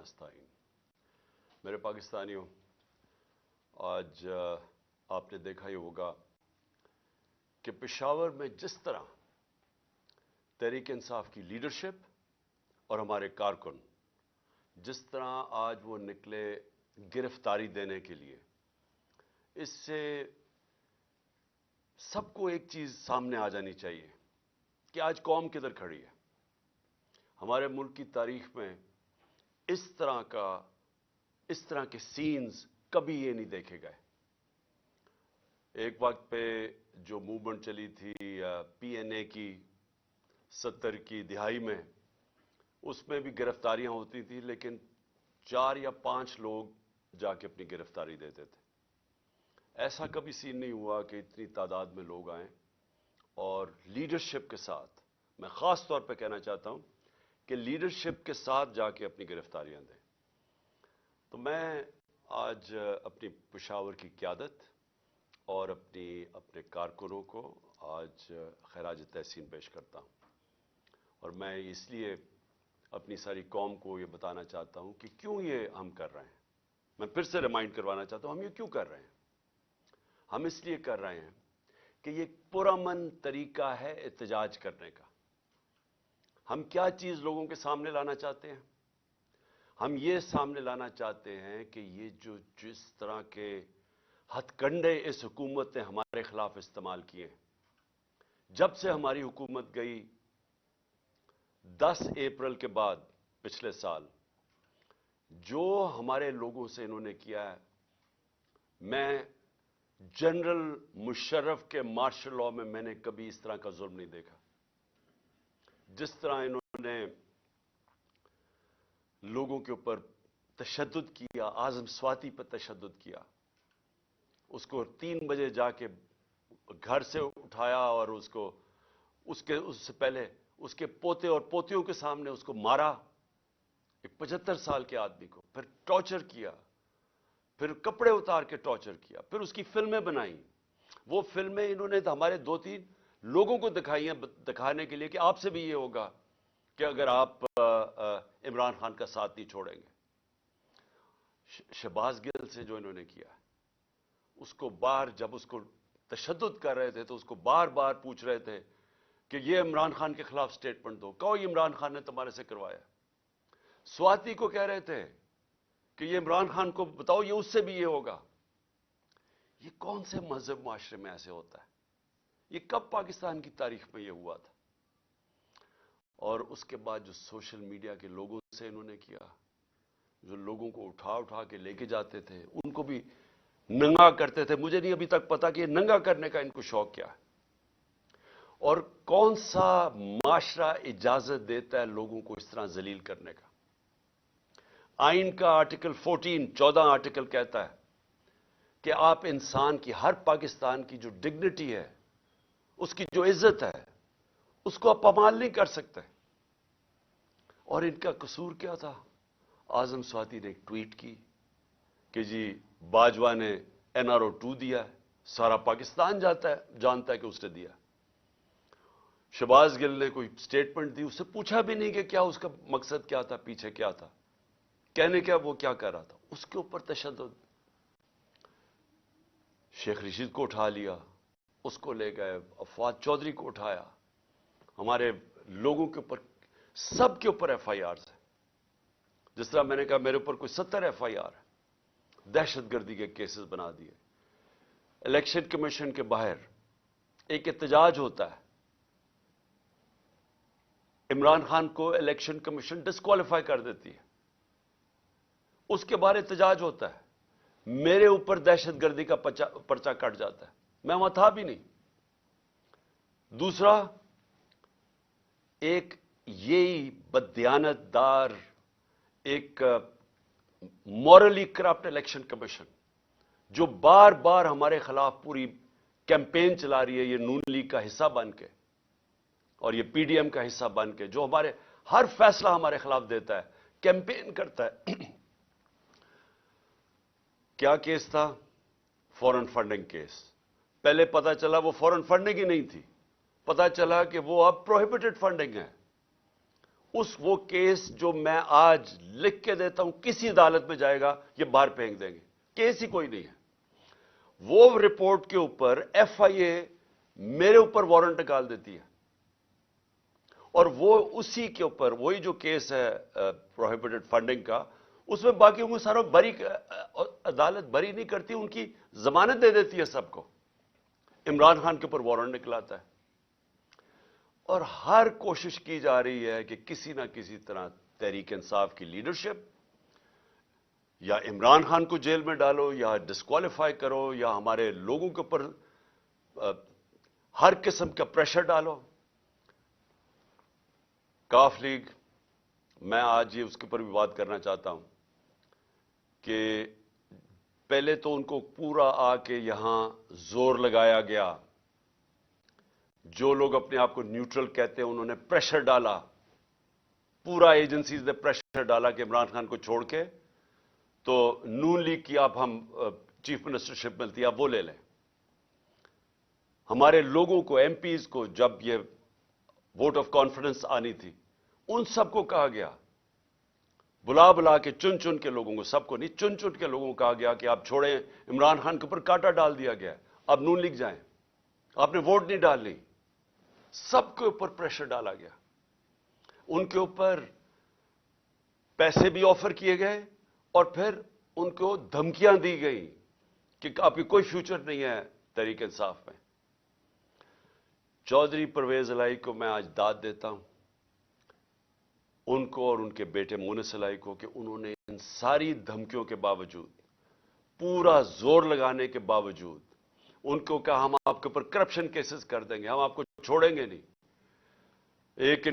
आस्ताइन। मेरे पाकिस्तानियों, आज आपने देखा ही होगा कि पेशावर में जिस तरह तहरीक इंसाफ की लीडरशिप और हमारे कारकुन जिस तरह आज वो निकले गिरफ्तारी देने के लिए, इससे सबको एक चीज सामने आ जानी चाहिए कि आज कौम किधर खड़ी है। हमारे मुल्क की तारीख में इस तरह के सीन्स कभी ये नहीं देखे गए। एक वक्त पे जो मूवमेंट चली थी PNA की 70 की दिहाई में, उसमें भी गिरफ्तारियां होती थी, लेकिन 4 या 5 लोग जाके अपनी गिरफ्तारी देते थे। ऐसा कभी सीन नहीं हुआ कि इतनी तादाद में लोग आए और लीडरशिप के साथ, मैं खास तौर पे कहना चाहता हूं कि लीडरशिप के साथ जाके अपनी गिरफ्तारियां दें। तो मैं आज अपनी पेशावर की क़यादत और अपने कारकुनों को आज खराज तहसीन पेश करता हूं, और मैं इसलिए अपनी सारी कौम को ये बताना चाहता हूं कि क्यों ये हम कर रहे हैं। मैं फिर से रिमाइंड करवाना चाहता हूं हम ये क्यों कर रहे हैं। हम इसलिए कर रहे हैं कि ये पुरअमन तरीका है एहतजाज करने का। हम क्या चीज लोगों के सामने लाना चाहते हैं? हम ये सामने लाना चाहते हैं कि ये जिस तरह के हथकंडे इस हुकूमत ने हमारे खिलाफ इस्तेमाल किए, जब से हमारी हुकूमत गई 10 अप्रैल के बाद पिछले साल, जो हमारे लोगों से इन्होंने किया है, मैं जनरल मुशर्रफ के मार्शल लॉ में मैंने कभी इस तरह का जुल्म नहीं देखा। जिस तरह इन्होंने लोगों के ऊपर तशद्दुद किया, आज़म स्वाति पर तशद्दुद किया, उसको 3 बजे जाके घर से उठाया और उससे पहले उसके पोते और पोतियों के सामने उसको मारा, एक 75 साल के आदमी को, फिर टॉर्चर किया, फिर कपड़े उतार के टॉर्चर किया, फिर उसकी फिल्में बनाई। वो फिल्में इन्होंने तो हमारे 2-3 लोगों को दिखाई हैं, दिखाने के लिए कि आपसे भी ये होगा कि अगर आप इमरान खान का साथ नहीं छोड़ेंगे। शहबाज गिल से जो इन्होंने किया, उसको जब उसको तशद्दुद कर रहे थे तो उसको बार बार पूछ रहे थे कि ये इमरान खान के खिलाफ स्टेटमेंट दो, कहो इमरान खान ने तुम्हारे से करवाया। स्वाति को कह रहे थे कि ये इमरान खान को बताओ, ये उससे भी ये होगा। ये कौन से मजहब माशरे में ऐसे होता है? ये कब पाकिस्तान की तारीख में ये हुआ था? और उसके बाद जो सोशल मीडिया के लोगों से इन्होंने किया, जो लोगों को उठा उठा के लेके जाते थे, उनको भी नंगा करते थे। मुझे नहीं अभी तक पता कि नंगा करने का इनको शौक क्या है, और कौन सा माशरा इजाजत देता है लोगों को इस तरह जलील करने का। आइन का आर्टिकल 14 आर्टिकल कहता है कि आप इंसान की, हर पाकिस्तान की जो डिग्निटी है, उसकी जो इज्जत है, उसको आप पामाल नहीं कर सकते। और इनका कसूर क्या था? आज़म स्वाति ने एक ट्वीट की कि जी बाजवा ने NRO 2 दिया है, सारा पाकिस्तान जानता है कि उसने दिया। शहबाज गिल ने कोई स्टेटमेंट दी, उससे पूछा भी नहीं कि क्या उसका मकसद क्या था, पीछे क्या था, कहने क्या वो क्या कर रहा था। उसके ऊपर तशद्दुद। शेख रशीद को उठा लिया, उसको ले गए, अफवाद चौधरी को उठाया, हमारे लोगों के ऊपर, सब के ऊपर FIRs है। जिस तरह मैंने कहा मेरे ऊपर कोई 70 FIR है, दहशतगर्दी के केसेस बना दिए। इलेक्शन कमीशन के बाहर एक एहतजाज होता है, इमरान खान को इलेक्शन कमीशन डिस्क्वालीफाई कर देती है, उसके बाहर एहतजाज होता है, मेरे ऊपर दहशतगर्दी का पर्चा कट जाता है, मैं वहां था भी नहीं। दूसरा, एक यही बददियानतदार, एक मॉरली करप्ट इलेक्शन कमीशन जो बार बार हमारे खिलाफ पूरी कैंपेन चला रही है, ये नून लीग का हिस्सा बन के और ये PDM का हिस्सा बन के, जो हमारे हर फैसला हमारे खिलाफ देता है, कैंपेन करता है। क्या केस था? Foreign funding case. पहले पता चला वो फॉरेन फंडिंग ही नहीं थी, पता चला कि वो अब प्रोहिबिटेड फंडिंग है। وہ کیس جو میں آج لکھ کے دیتا ہوں کسی عدالت میں جائے گا یہ باہر پھینک دیں گے, کیس ہی کوئی نہیں ہے. وہ رپورٹ کے اوپر ایف آئی اے میرے اوپر وارنٹ نکال دیتی ہے, اور وہ اسی کے اوپر وہی جو کیس ہے پروہیبٹڈ فنڈنگ کا, اس میں باقیوں کو سارا بری, عدالت بری نہیں کرتی, ان کی ضمانت دے دیتی ہے سب کو. عمران خان کے اوپر وارنٹ نکلاتا ہے, اور ہر کوشش کی جا رہی ہے کہ کسی نہ کسی طرح تحریک انصاف کی لیڈرشپ یا عمران خان کو جیل میں ڈالو یا ڈسکوالیفائی کرو یا ہمارے لوگوں کے اوپر ہر قسم کا پریشر ڈالو. کاف لیگ, میں آج یہ اس کے اوپر بھی بات کرنا چاہتا ہوں کہ پہلے تو ان کو پورا آ کے یہاں زور لگایا گیا, جو لوگ اپنے آپ کو نیوٹرل کہتے ہیں انہوں نے پریشر ڈالا, پورا ایجنسیز نے پریشر ڈالا کہ عمران خان کو چھوڑ کے تو نون لیگ کی آپ ہم چیف منسٹرشپ ملتی ہے آپ وہ لے لیں. ہمارے لوگوں کو, ایم پیز کو, جب یہ ووٹ آف کانفیڈنس آنی تھی ان سب کو کہا گیا, بلا بلا کے چن چن کے لوگوں کو, سب کو نہیں چن چن کے لوگوں کو کہا گیا کہ آپ چھوڑیں, عمران خان کے اوپر کانٹا ڈال دیا گیا, اب نون لیگ جائیں, آپ نے ووٹ نہیں ڈالنی. سب کے اوپر پریشر ڈالا گیا, ان کے اوپر پیسے بھی آفر کیے گئے اور پھر ان کو دھمکیاں دی گئی کہ آپ کی کوئی فیوچر نہیں ہے تحریک انصاف میں. چودھری پرویز الہی کو میں آج داد دیتا ہوں, ان کو اور ان کے بیٹے مونس الہی کو, کہ انہوں نے ان ساری دھمکیوں کے باوجود, پورا زور لگانے کے باوجود, ان کو کہا ہم آپ کے اوپر کرپشن کیسز کر دیں گے, ہم آپ کو چھوڑیں گے نہیں. ایک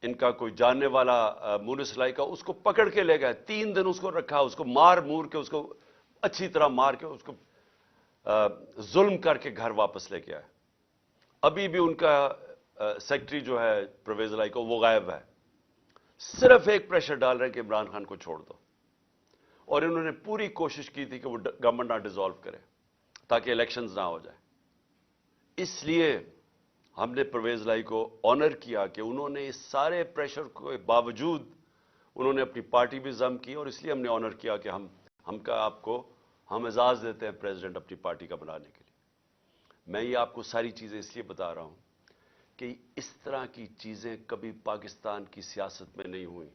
ان کا کوئی جاننے والا مونس الہی کا, اس کو پکڑ کے لے گئے, 3 دن اس کو رکھا, اس کو مار مور کے, اس کو اچھی طرح مار کے, اس کو ظلم کر کے گھر واپس لے کے آئے. ابھی بھی ان کا سیکرٹری جو ہے پرویز الہی کو, وہ غائب ہے. صرف ایک پریشر ڈال رہے ہیں کہ عمران خان کو چھوڑ دو, اور انہوں نے پوری کوشش کی تھی کہ وہ گورنمنٹ نہ ڈیزالو کرے تاکہ الیکشنز نہ ہو جائے. اس لیے ہم نے پرویز الہی کو آنر کیا کہ انہوں نے اس سارے پریشر کے باوجود انہوں نے اپنی پارٹی بھی ضم کی, اور اس لیے ہم نے آنر کیا کہ ہم اعزاز دیتے ہیں پریزیڈنٹ اپنی پارٹی کا بنانے کے لیے. میں یہ آپ کو ساری چیزیں اس لیے بتا رہا ہوں کہ اس طرح کی چیزیں کبھی پاکستان کی سیاست میں نہیں ہوئیں.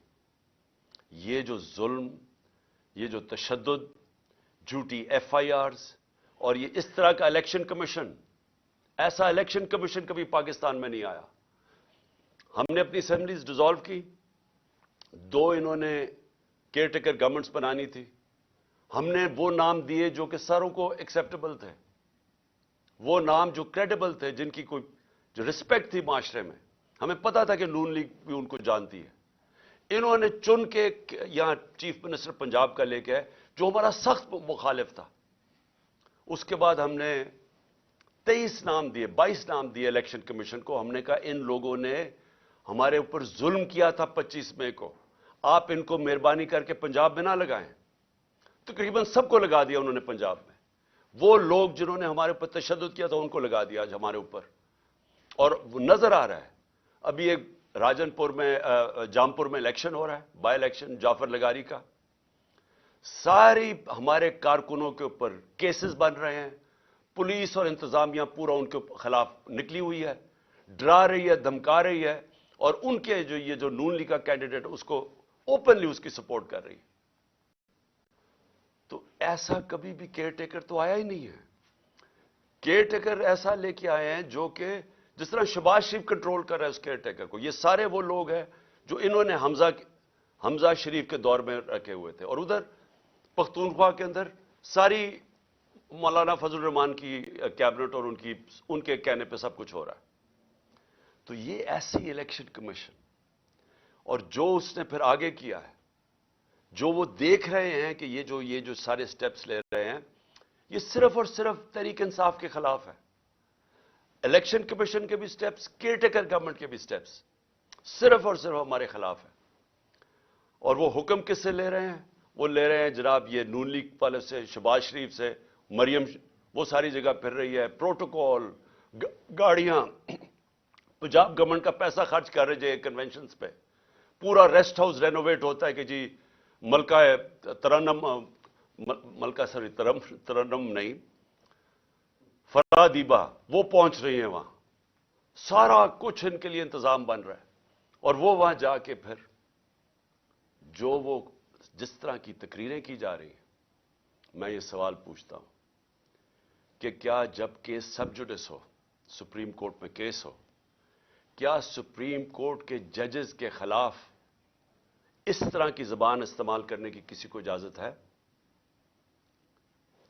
یہ جو ظلم, یہ جو تشدد, جھوٹی ایف آئی آرز, اور یہ اس طرح کا الیکشن کمیشن, ایسا الیکشن کمیشن کبھی پاکستان میں نہیں آیا. ہم نے اپنی اسمبلیز ڈیزالو کی, 2 انہوں نے کیئر ٹیکر گورنمنٹس بنانی تھی, ہم نے وہ نام دیے جو کہ ساروں کو ایکسیپٹیبل تھے, وہ نام جو کریڈیبل تھے, جن کی کوئی جو رسپیکٹ تھی معاشرے میں. ہمیں پتا تھا کہ نون لیگ بھی ان کو جانتی ہے. انہوں نے چن کے یہاں چیف منسٹر پنجاب کا لے کے, جو ہمارا سخت مخالف تھا. اس کے بعد ہم نے 23 نام دیے, 22 نام دیے الیکشن کمیشن کو. ہم نے کہا ان لوگوں نے ہمارے اوپر ظلم کیا تھا 25 مئی کو, آپ ان کو مہربانی کر کے پنجاب میں نہ لگائیں. تقریباً سب کو لگا دیا انہوں نے پنجاب میں. وہ لوگ جنہوں نے ہمارے اوپر تشدد کیا تھا ان کو لگا دیا آج ہمارے اوپر, اور وہ نظر آ رہا ہے. ابھی ایک راجن پور میں, جامپور میں الیکشن ہو رہا ہے, بائی الیکشن جعفر لگاری کا. ساری ہمارے کارکنوں کے اوپر کیسز بن رہے ہیں, پولیس اور انتظامیہ پورا ان کے خلاف نکلی ہوئی ہے, ڈرا رہی ہے, دھمکا رہی ہے, اور ان کے یہ جو نون لیگ کا کینڈیڈیٹ اس کو اوپنلی اس کی سپورٹ کر رہی ہے. تو ایسا کبھی بھی کیئر ٹیکر تو آیا ہی نہیں ہے. کیئر ٹیکر ایسا لے کے آئے ہیں جو کہ جس طرح شہباز شریف کنٹرول کر رہا ہے اس کیئر ٹیکر کو. یہ سارے وہ لوگ ہیں جو انہوں نے حمزہ شریف کے دور میں رکھے ہوئے تھے, اور ادھر پختونخوا کے اندر ساری مولانا فضل الرحمان کی کیبنٹ اور ان کے کہنے پہ سب کچھ ہو رہا ہے. تو یہ ایسی الیکشن کمیشن, اور جو اس نے پھر آگے کیا ہے, جو وہ دیکھ رہے ہیں کہ یہ جو سارے سٹیپس لے رہے ہیں, یہ صرف اور صرف تحریک انصاف کے خلاف ہے. الیکشن کمیشن کے بھی سٹیپس, کیئر ٹیکر گورنمنٹ کے بھی سٹیپس صرف اور صرف ہمارے خلاف ہے. اور وہ حکم کس سے لے رہے ہیں؟ وہ لے رہے ہیں جناب یہ نون لیگ والے سے, شہباز شریف سے. مریم وہ ساری جگہ پھر رہی ہے, پروٹوکول, گاڑیاں, पंजाब गवर्नमेंट का पैसा खर्च कर रहे हैं कन्वेंशंस पे, पूरा रेस्ट हाउस रेनोवेट होता है कि जी मलका तरन्नम, मलका सॉरी तरन्नम नहीं, फरादीबा वो पहुंच रही है वहां, सारा कुछ इनके लिए इंतजाम बन रहा है। और वो वहां जाके फिर जो वो जिस तरह की तकरीरें की जा रही हैं, मैं ये सवाल पूछता हूं कि क्या जब केस सब जुडिस हो, सुप्रीम कोर्ट में केस हो, क्या सुप्रीम कोर्ट के जजेस के खिलाफ इस तरह की जबान इस्तेमाल करने की किसी को इजाजत है?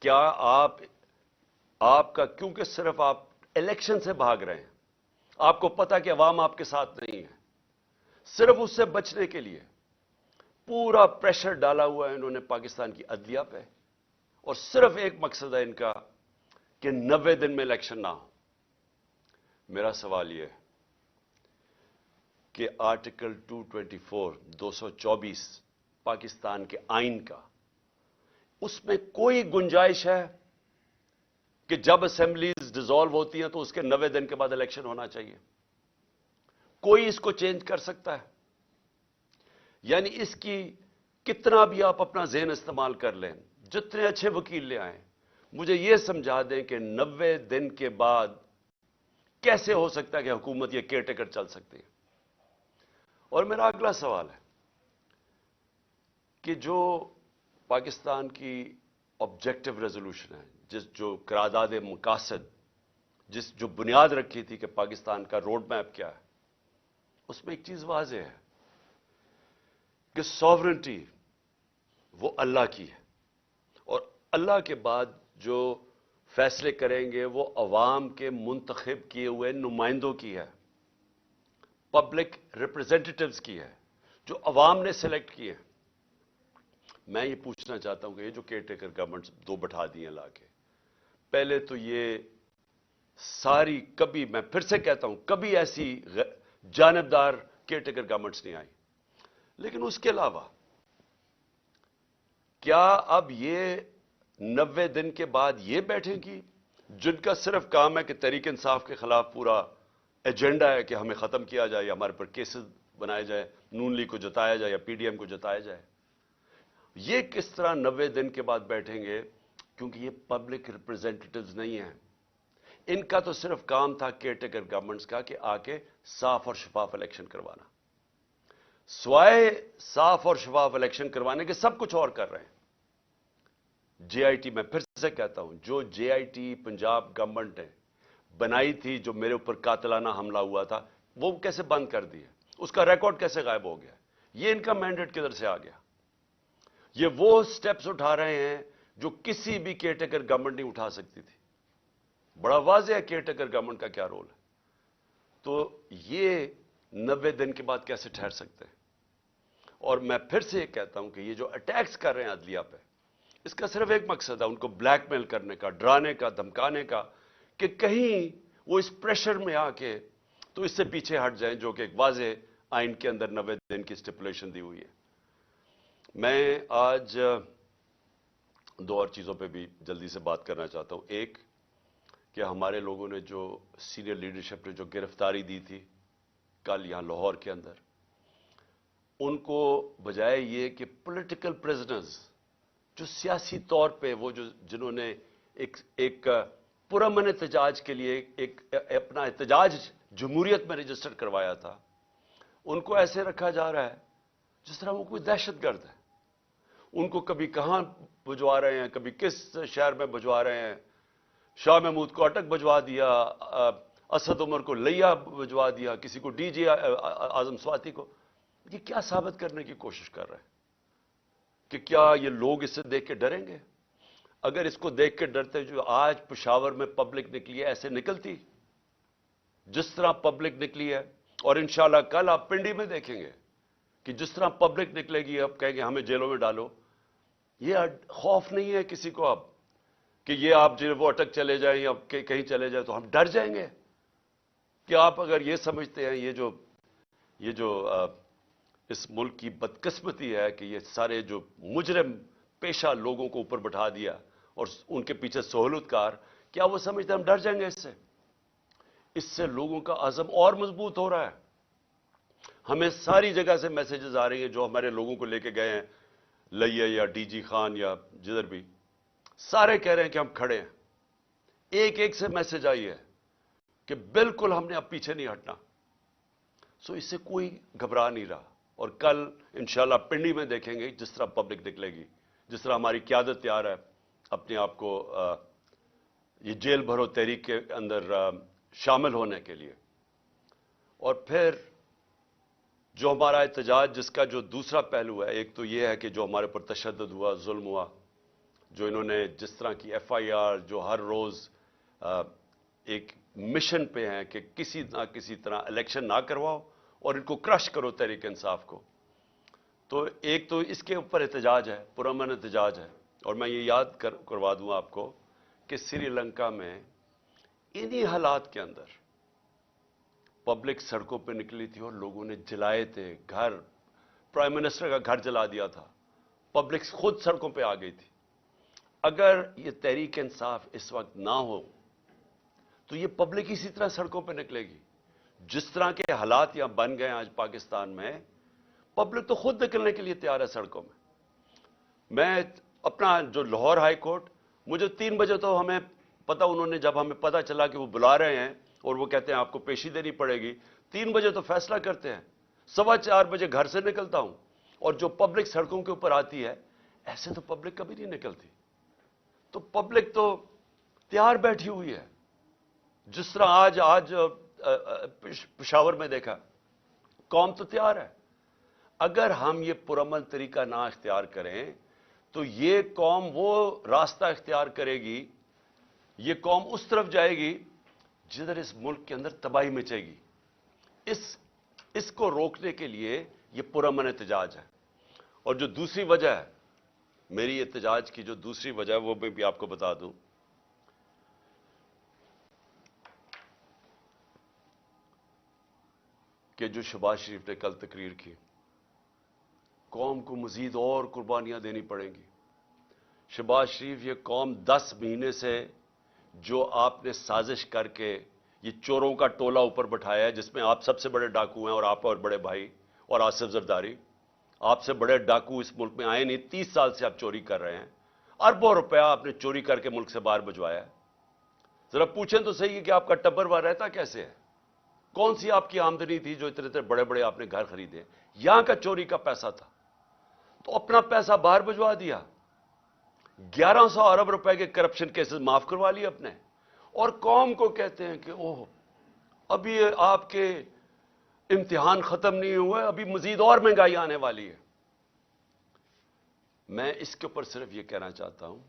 क्या आपका, क्योंकि सिर्फ आप इलेक्शन से भाग रहे हैं, आपको पता कि अवाम आपके साथ नहीं है, सिर्फ उससे बचने के लिए पूरा प्रेशर डाला हुआ है इन्होंने पाकिस्तान की अदलिया पे, और सिर्फ एक मकसद है इनका कि 90 दिन में इलेक्शन ना हो। मेरा सवाल यह है कि आर्टिकल 224 224 पाकिस्तान के आइन का, उसमें कोई गुंजाइश है कि जब असेंबलीज डिसॉल्व होती हैं तो उसके 90 दिन के बाद इलेक्शन होना चाहिए? कोई इसको चेंज कर सकता है? यानी इसकी कितना भी आप अपना ज़हन इस्तेमाल कर लें, जितने अच्छे वकील ले आए, मुझे यह समझा दें कि 90 दिन के बाद कैसे हो सकता है कि हुकूमत यह केयरटेकर चल सकती है। और मेरा अगला सवाल है कि जो पाकिस्तान की ऑब्जेक्टिव रेजोल्यूशन है, जो करारदाद मकासद, जो बुनियाद रखी थी कि पाकिस्तान का रोड मैप क्या है, उसमें एक चीज वाज़ेह है कि सॉवरेनिटी वो अल्लाह की है, और अल्लाह के बाद जो फैसले करेंगे वो अवाम के मुंतखब किए हुए नुमाइंदों की है, पब्लिक रिप्रेजेंटेटिव्स की है, जो अवाम ने सेलेक्ट किए हैं। मैं ये पूछना चाहता हूं कि ये जो केयरटेकर गवर्नमेंट्स दो बैठा दिए लाके, पहले तो ये सारी, कभी, मैं फिर से कहता हूं, कभी ऐसी जानबदार केयरटेकर गवर्नमेंट्स नहीं आई, लेकिन उसके अलावा क्या अब ये 90 दिन के बाद ये बैठेंगी जिनका सिर्फ काम है कि तहरीक इंसाफ के खिलाफ पूरा एजेंडा है कि हमें खत्म किया जाए, या हमारे पर केसेस बनाए जाए, नून लीग को जताया जाए या पीडीएम को जताया जाए? ये किस तरह 90 दिन के बाद बैठेंगे? क्योंकि ये पब्लिक रिप्रेजेंटेटिव्स नहीं हैं, इनका तो सिर्फ काम था केयरटेकर गवर्नमेंट्स का कि आके साफ और शफाफ इलेक्शन करवाना। स्वाय साफ और शफाफ इलेक्शन करवाने के सब कुछ और कर रहे हैं। जेआईटी, मैं फिर से कहता हूं, जो जेआईटी पंजाब गवर्नमेंट ने बनाई थी, जो मेरे ऊपर कातिलाना हमला हुआ था, वो कैसे बंद कर दिया, उसका रिकॉर्ड कैसे गायब हो गया? ये इनका मैंडेट किधर से आ गया? ये वो स्टेप्स उठा रहे हैं जो किसी भी केयरटेकर गवर्नमेंट नहीं उठा सकती थी। बड़ा वाज़ेह है केयरटेकर गवर्नमेंट का क्या रोल है। तो ये 90 दिन के बाद कैसे ठहर सकते हैं? और मैं फिर से ये कहता हूं कि ये जो अटैक्स कर रहे हैं अदलिया पे, इसका सिर्फ एक मकसद है, उनको ब्लैकमेल करने का, डराने का, धमकाने का, कि कहीं वो इस प्रेशर में आके तो इससे पीछे हट जाएं, जो कि एक वाज़ेह आइन के अंदर 90 दिन की स्टिपुलेशन दी हुई है। मैं आज दो और चीज़ों पे भी जल्दी से बात करना चाहता हूं। एक, कि हमारे लोगों ने जो सीनियर लीडरशिप ने जो गिरफ्तारी दी थी कल यहां लाहौर के अंदर, उनको बजाय ये कि पॉलिटिकल प्रिजनर्स, जो सियासी तौर पे वो जो जिन्होंने एक पुरअमन एहतजाज के लिए एक अपना एहतजाज जमहूरियत में रजिस्टर करवाया था, उनको ऐसे रखा जा रहा है जिस तरह वो कोई दहशतगर्द है। उनको कभी कहां भिजवा रहे हैं, कभी किस शहर में भिजवा रहे हैं। शाह महमूद को अटक भिजवा दिया, असद उमर को लिया भिजवा दिया, किसी को डीजे आजम स्वाति को। ये क्या साबित करने की कोशिश कर रहे हैं कि क्या ये लोग इससे देख के डरेंगे? अगर इसको देख के डरते, जो आज पेशावर में पब्लिक निकली है, ऐसे निकलती जिस तरह पब्लिक निकली है। और इंशाल्लाह कल आप पिंडी में देखेंगे कि जिस तरह पब्लिक निकलेगी, अब कहेंगे हमें जेलों में डालो। ये खौफ नहीं है किसी को अब कि ये आप जो वो अटक चले जाए या कहीं चले जाए तो हम डर जाएंगे। कि आप अगर ये समझते हैं ये जो इस मुल्क की बदकिस्मती है कि ये सारे जो मुजरिम पेशा लोगों को ऊपर बैठा दिया और उनके पीछे सहूलतकार, क्या वो समझते हैं हम डर जाएंगे इससे? اس سے لوگوں کا عزم اور مضبوط ہو رہا ہے. ہمیں ساری جگہ سے میسیجز آ رہی ہیں جو ہمارے لوگوں کو لے کے گئے ہیں لئیے یا ڈی جی خان یا جدھر بھی, سارے کہہ رہے ہیں کہ ہم کھڑے ہیں. ایک ایک سے میسج آئی ہے کہ بالکل ہم نے اب پیچھے نہیں ہٹنا. سو اس سے کوئی گھبرا نہیں رہا. اور کل انشاءاللہ پنڈی میں دیکھیں گے جس طرح پبلک نکلے گی, جس طرح ہماری قیادت تیار ہے اپنے آپ کو یہ جیل بھرو تحریک کے اندر شامل ہونے کے لیے. اور پھر جو ہمارا احتجاج جس کا جو دوسرا پہلو ہے, ایک تو یہ ہے کہ جو ہمارے پر تشدد ہوا, ظلم ہوا, جو انہوں نے جس طرح کی ایف آئی آر, جو ہر روز ایک مشن پہ ہیں کہ کسی نہ کسی طرح الیکشن نہ کرواؤ اور ان کو کرش کرو تحریک انصاف کو. تو ایک تو اس کے اوپر احتجاج ہے, پرامن احتجاج ہے. اور میں یہ یاد کروا دوں آپ کو کہ سری لنکا میں انہی حالات کے اندر پبلک سڑکوں پہ نکلی تھی اور لوگوں نے جلائے تھے گھر. پرائم منسٹر کا گھر جلا دیا تھا. پبلک خود سڑکوں پہ آ گئی تھی. اگر یہ تحریک انصاف اس وقت نہ ہو تو یہ پبلک اسی طرح سڑکوں پہ نکلے گی. جس طرح کے حالات یہاں بن گئے آج پاکستان میں, پبلک تو خود نکلنے کے لیے تیار ہے سڑکوں میں. میں اپنا جو لاہور ہائی کورٹ, مجھے 3 بجے تو ہمیں پتا, انہوں نے جب ہمیں پتا چلا کہ وہ بلا رہے ہیں اور وہ کہتے ہیں آپ کو پیشی دینی پڑے گی, 3 بجے تو فیصلہ کرتے ہیں. 4:15 بجے گھر سے نکلتا ہوں اور جو پبلک سڑکوں کے اوپر آتی ہے, ایسے تو پبلک کبھی نہیں نکلتی. تو پبلک تو تیار بیٹھی ہوئی ہے. جس طرح آج پشاور میں دیکھا, قوم تو تیار ہے. اگر ہم یہ پرامن طریقہ نہ اختیار کریں تو یہ قوم وہ راستہ اختیار کرے گی, یہ قوم اس طرف جائے گی جدھر اس ملک کے اندر تباہی مچے گی. اس کو روکنے کے لیے یہ پرامن احتجاج ہے. اور جو دوسری وجہ ہے میری احتجاج کی, جو دوسری وجہ ہے وہ میں بھی آپ کو بتا دوں کہ جو شہباز شریف نے کل تقریر کی, قوم کو مزید اور قربانیاں دینی پڑیں گی. شہباز شریف, یہ قوم 10 مہینے سے جو آپ نے سازش کر کے یہ چوروں کا ٹولہ اوپر بٹھایا ہے, جس میں آپ سب سے بڑے ڈاکو ہیں اور آپ اور بڑے بھائی اور آصف زرداری, آپ سے بڑے ڈاکو اس ملک میں آئے نہیں. 30 سال سے آپ چوری کر رہے ہیں. اربوں روپیہ آپ نے چوری کر کے ملک سے باہر بھجوایا ہے. ذرا پوچھیں تو صحیح کہ آپ کا ٹبر وہاں رہتا کیسے ہے؟ کون سی آپ کی آمدنی تھی جو اتنے بڑے بڑے آپ نے گھر خریدے؟ یہاں کا چوری کا پیسہ تھا تو اپنا پیسہ باہر بھجوا دیا. 1100 ارب روپے کے کرپشن کیسز معاف کروا لیے اپنے, اور قوم کو کہتے ہیں کہ اوہ ابھی آپ کے امتحان ختم نہیں ہوئے, ابھی مزید اور مہنگائی آنے والی ہے. میں اس کے اوپر صرف یہ کہنا چاہتا ہوں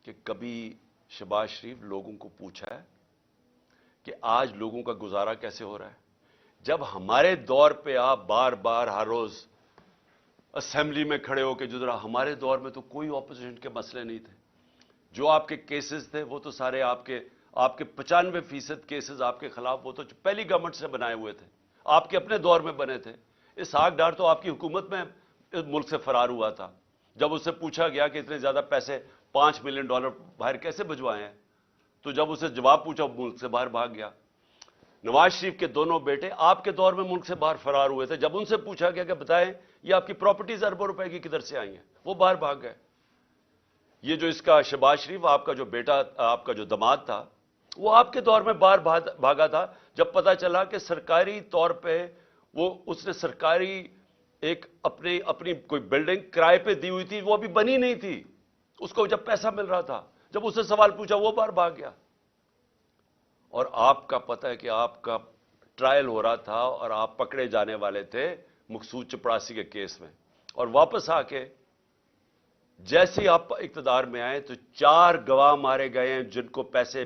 کہ کبھی شہباز شریف لوگوں کو پوچھا ہے کہ آج لوگوں کا گزارا کیسے ہو رہا ہے؟ جب ہمارے دور پہ آپ بار بار ہر روز اسمبلی میں کھڑے ہو کے جدرا, ہمارے دور میں تو کوئی اپوزیشن کے مسئلے نہیں تھے. جو آپ کے کیسز تھے وہ تو سارے آپ کے 95% کیسز آپ کے خلاف وہ تو پہلی گورنمنٹ سے بنائے ہوئے تھے, آپ کے اپنے دور میں بنے تھے. اسحاق ڈار تو آپ کی حکومت میں ملک سے فرار ہوا تھا. جب اس سے پوچھا گیا کہ اتنے زیادہ پیسے $5 ملین باہر کیسے بھجوائے ہیں, تو جب اسے جواب پوچھا ملک سے باہر بھاگ گیا. نواز شریف کے دونوں بیٹے آپ کے دور میں ملک سے باہر فرار ہوئے تھے. جب ان سے پوچھا گیا کہ بتائیں یہ آپ کی پراپرٹیز اربوں روپے کی کدھر سے آئی ہیں, وہ باہر بھاگ گئے. یہ جو اس کا شہباز شریف, آپ کا جو بیٹا, آپ کا جو داماد تھا, وہ آپ کے دور میں باہر بھاگا تھا جب پتا چلا کہ سرکاری طور پہ اس نے سرکاری ایک اپنی کوئی بلڈنگ کرائے پہ دی ہوئی تھی, وہ ابھی بنی نہیں تھی, اس کو جب پیسہ مل رہا تھا, جب اس سے سوال پوچھا وہ باہر بھاگ گیا. اور آپ کا پتہ ہے کہ آپ کا ٹرائل ہو رہا تھا اور آپ پکڑے جانے والے تھے مقصود چپڑاسی کے کیس میں, اور واپس آ کے جیسے آپ اقتدار میں آئے تو 4 گواہ مارے گئے ہیں جن کو پیسے,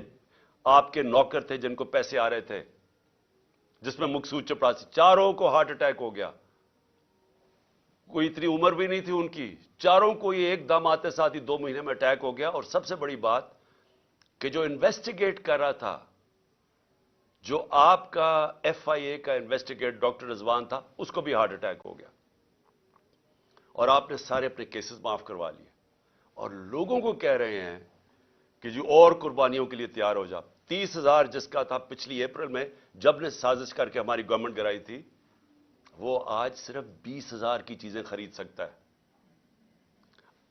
آپ کے نوکر تھے جن کو پیسے آ رہے تھے, جس میں مقصود چپڑاسی, 4 کو ہارٹ اٹیک ہو گیا. کوئی اتنی عمر بھی نہیں تھی ان کی, 4 کو یہ ایک دم آتے ساتھ ہی 2 مہینے میں اٹیک ہو گیا. اور سب سے بڑی بات کہ جو انویسٹیگیٹ کر رہا تھا, جو آپ کا ایف آئی اے کا انویسٹیگیٹ ڈاکٹر رضوان تھا, اس کو بھی ہارٹ اٹیک ہو گیا. اور آپ نے سارے اپنے کیسز معاف کروا لیے اور لوگوں کو کہہ رہے ہیں کہ جو اور قربانیوں کے لیے تیار ہو جا. 30,000 जिसका था पिछली अप्रैल में जब ने साजिश करके हमारी गवर्नमेंट गिराई थी, वो आज सिर्फ 20,000 की चीजें खरीद सकता है।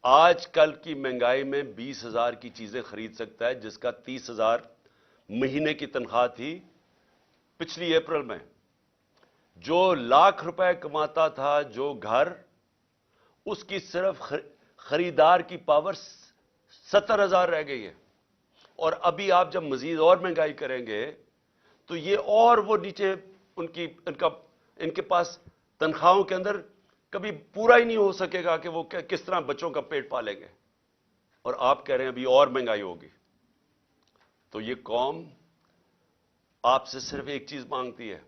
आज कल की महंगाई में 20,000 की चीजें खरीद सकता है, जिसका 30,000 महीने की तनख्वाह थी पिछली अप्रैल में। जो लाख रुपए कमाता था जो घर, उसकी सिर्फ खरीदार की पावर 70,000 रह गई है। और अभी आप जब मजीद और महंगाई करेंगे तो ये और वो नीचे इनके पास तनख्वाहों के अंदर कभी पूरा ही नहीं हो सकेगा कि वो किस तरह बच्चों का पेट पालेंगे। और आप कह रहे हैं अभी और महंगाई होगी। तो ये कौम आपसे सिर्फ एक चीज मांगती है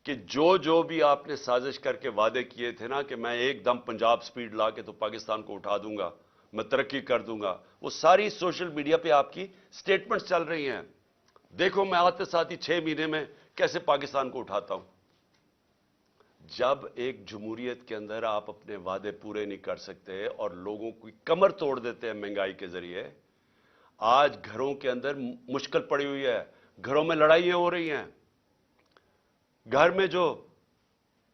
कि जो भी आपने साजिश करके वादे किए थे ना कि मैं एकदम पंजाब स्पीड ला के तो पाकिस्तान को उठा दूंगा, मैं तरक्की कर दूंगा, वो सारी सोशल मीडिया पे आपकी स्टेटमेंट्स चल रही हैं। देखो मैं आते साथ ही 6 महीने में कैसे पाकिस्तान को उठाता हूं। जब एक जमहूरियत के अंदर आप अपने वादे पूरे नहीं कर सकते और लोगों की कमर तोड़ देते हैं महंगाई के जरिए, आज घरों के अंदर मुश्किल पड़ी हुई है, घरों में लड़ाइयां हो रही हैं। घर में जो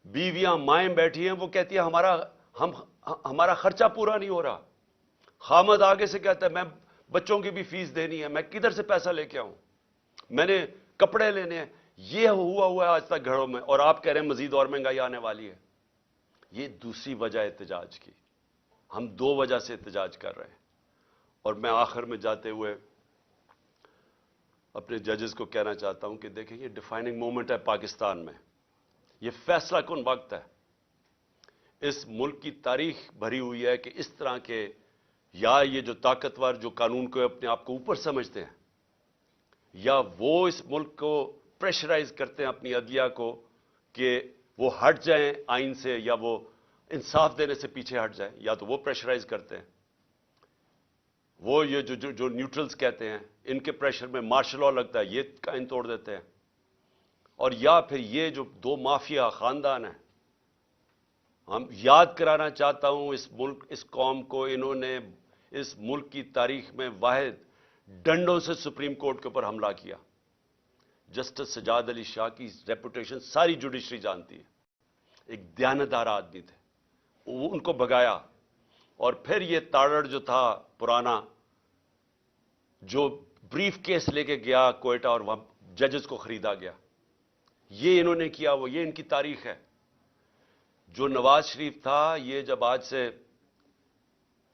बीवियां माएं बैठी हैं वो कहती है हमारा खर्चा पूरा नहीं हो रहा। खामद आगे से कहता है मैं बच्चों की भी फीस देनी है, मैं किधर से पैसा लेके आऊं, मैंने कपड़े लेने हैं। ये हुआ है आज तक घरों में, और आप कह रहे हैं मजीद और महंगाई आने वाली है। ये दूसरी वजह एहतजाज की। हम 2 वजह से एहतजाज कर रहे हैं। और मैं आखिर में जाते हुए अपने जजेस को कहना चाहता हूं कि देखें ये डिफाइनिंग मोमेंट है पाकिस्तान में। ये फैसला कुन वक्त है। इस मुल्क की तारीख भरी हुई है कि इस तरह के या ये जो ताकतवर जो कानून को अपने आप को ऊपर समझते हैं, या वो इस मुल्क को प्रेशराइज करते हैं अपनी अदलिया को कि वो हट जाएं आइन से, या वो इंसाफ देने से पीछे हट जाएं, या तो वो प्रेशराइज करते हैं। वो ये जो न्यूट्रल्स कहते हैं, इनके प्रेशर में मार्शल लॉ लगता है, ये कायन तोड़ देते हैं। और या फिर ये जो 2 माफिया खानदान हैं, हम याद कराना चाहता हूं इस मुल्क, इस कौम को, इन्होंने इस मुल्क की तारीख में वाहिद डंडों से सुप्रीम कोर्ट के ऊपर हमला किया। जस्टिस सजाद अली शाह की रेपुटेशन सारी जुडिशरी जानती है। एक दयानतदार आदमी थे, वो उनको भगाया। और फिर ये ताड़ड़ जो था पुराना, जो ब्रीफ केस लेके गया कोयटा और वहां जजेस को खरीदा गया, ये इन्होंने किया। वो ये इनकी तारीख है। जो नवाज शरीफ था, ये जब आज से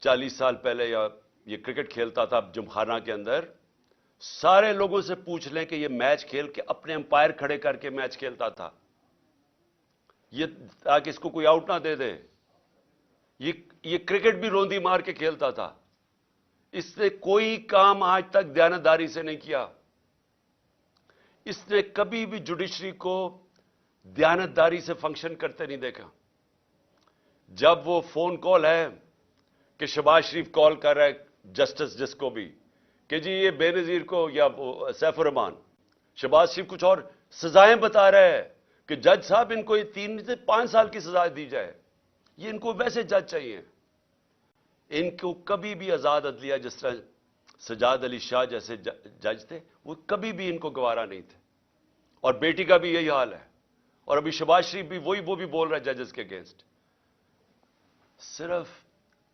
40 साल पहले या ये क्रिकेट खेलता था जिमखाना के अंदर, सारे लोगों से पूछ लें कि ये मैच खेल के अपने अंपायर खड़े करके मैच खेलता था, ये ताकि इसको कोई आउट ना दे दे। ये क्रिकेट भी रोंदी मार के खेलता था। इसने कोई काम आज तक दयानतदारी से नहीं किया। इसने कभी भी जुडिशरी को दयानतदारी से फंक्शन करते नहीं देखा। जब वो फोन कॉल है कि शहबाज शरीफ कॉल कर रहा है जस्टिस जिसको भी कि जी ये बेनजीर को या सैफुर रहमान, शहबाज शरीफ कुछ और सजाएं बता रहे हैं कि जज साहब इनको ये 3 से 5 साल की सजा दी जाए। ये इनको वैसे जज चाहिए। इनको कभी भी आजाद अदलिया, जिस तरह सजाद अली शाह जैसे जज थे, वो कभी भी इनको गवारा नहीं थे। और बेटी का भी यही हाल है। और अभी शहबाज शरीफ भी वो भी बोल रहा है जजेस के अगेंस्ट। सिर्फ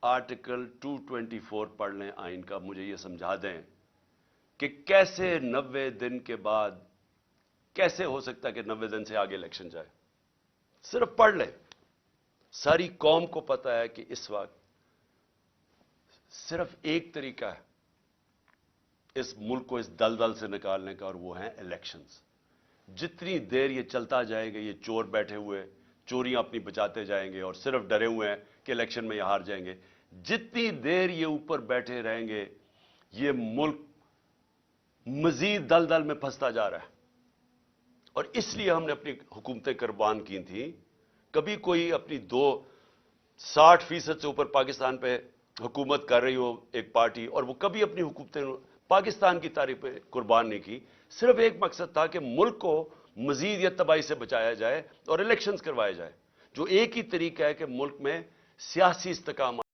आर्टिकल 224 पढ़ लें आइन का, मुझे ये समझा दें कि कैसे 90 दिन के बाद कैसे हो सकता है कि 90 दिन से आगे इलेक्शन जाए। सिर्फ पढ़ लें। सारी कौम को पता है कि इस वक्त सिर्फ एक तरीका है इस मुल्क को इस दलदल से निकालने का, और वो है इलेक्शंस। जितनी देर ये चलता जाएगा, ये चोर बैठे हुए चोरियां अपनी बचाते जाएंगे और सिर्फ डरे हुए हैं कि इलेक्शन में ये हार जाएंगे, जितनी देर ये ऊपर बैठे रहेंगे, ये मुल्क मजीद दलदल में फंसता जा रहा है। और इसलिए हमने अपनी हुकूमतें कुर्बान की थी। कभी कोई अपनी 60% से ऊपर पाकिस्तान पे हुकूमत कर रही हो एक पार्टी, और वो कभी अपनी हुकूमतें पाकिस्तान की तारीफ पे कुर्बान नहीं की। सिर्फ एक मकसद था कि मुल्क को मजीद या तबाही से बचाया जाए और इलेक्शंस करवाए जाए, जो एक ही तरीका है कि मुल्क में सियासी इस्तेकाम